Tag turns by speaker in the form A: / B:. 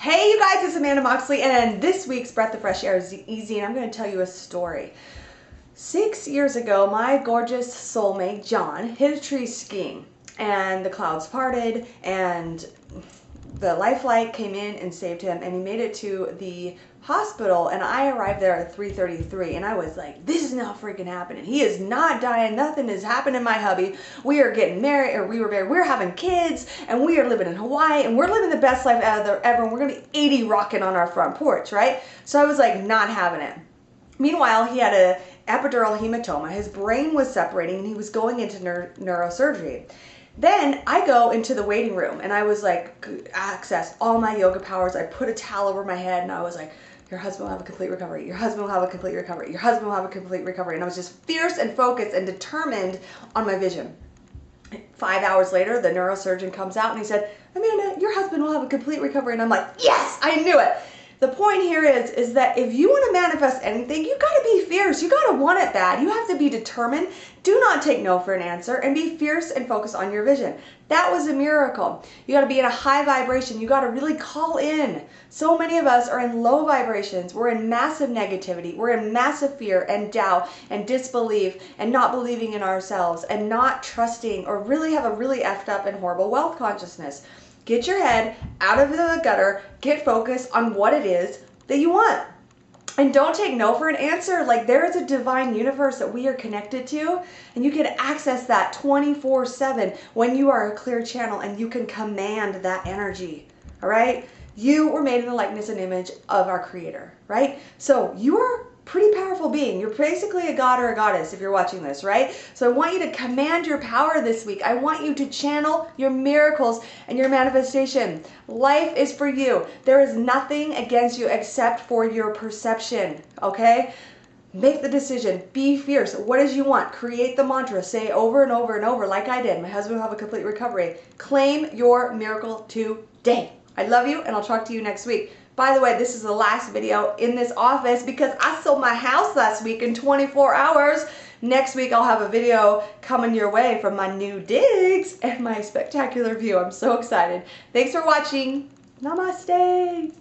A: Hey you guys, it's Amanda Moxley, and this week's Breath of Fresh Air is easy, and I'm going to tell you a story. 6 years ago, my gorgeous soulmate, John, hit a tree skiing, and the clouds parted, and the lifeline came in and saved him, and he made it to the hospital, and I arrived there at 3:33, and I was like, this is not freaking happening. He is not dying. Nothing is happening, my hubby. We are getting married, or we were married. We're having kids, and we are living in Hawaii, and we're living the best life ever, and we're going to be 80 rocking on our front porch, right? So I was like, not having it. Meanwhile, he had a epidural hematoma. His brain was separating, and he was going into neurosurgery. Then I go into the waiting room, and I was like, access all my yoga powers. I put a towel over my head, and I was like, your husband will have a complete recovery. Your husband will have a complete recovery. Your husband will have a complete recovery. And I was just fierce and focused and determined on my vision. 5 hours later, the neurosurgeon comes out and he said, Amanda, your husband will have a complete recovery. And I'm like, yes, I knew it. The point here is that if you want to manifest anything, you got to be fierce. You got to want it bad. You have to be determined. Do not take no for an answer, and be fierce and focus on your vision. That was a miracle. You got to be in a high vibration. You got to really call in. So many of us are in low vibrations. We're in massive negativity. We're in massive fear and doubt and disbelief and not believing in ourselves and not trusting, or really have a really effed up and horrible wealth consciousness. Get your head out of the gutter. Get focused on what it is that you want. And don't take no for an answer. Like, there is a divine universe that we are connected to, and you can access that 24/7 when you are a clear channel, and you can command that energy. All right? You were made in the likeness and image of our Creator, right? So you are pretty powerful being. You're basically a god or a goddess if you're watching this, right? So I want you to command your power this week. I want you to channel your miracles and your manifestation. Life is for you. There is nothing against you except for your perception, okay? Make the decision. Be fierce. What does you want? Create the mantra. Say over and over and over like I did. My husband will have a complete recovery. Claim your miracle today. I love you, and I'll talk to you next week. By the way, this is the last video in this office because I sold my house last week in 24 hours. Next week, I'll have a video coming your way from my new digs and my spectacular view. I'm so excited. Thanks for watching. Namaste.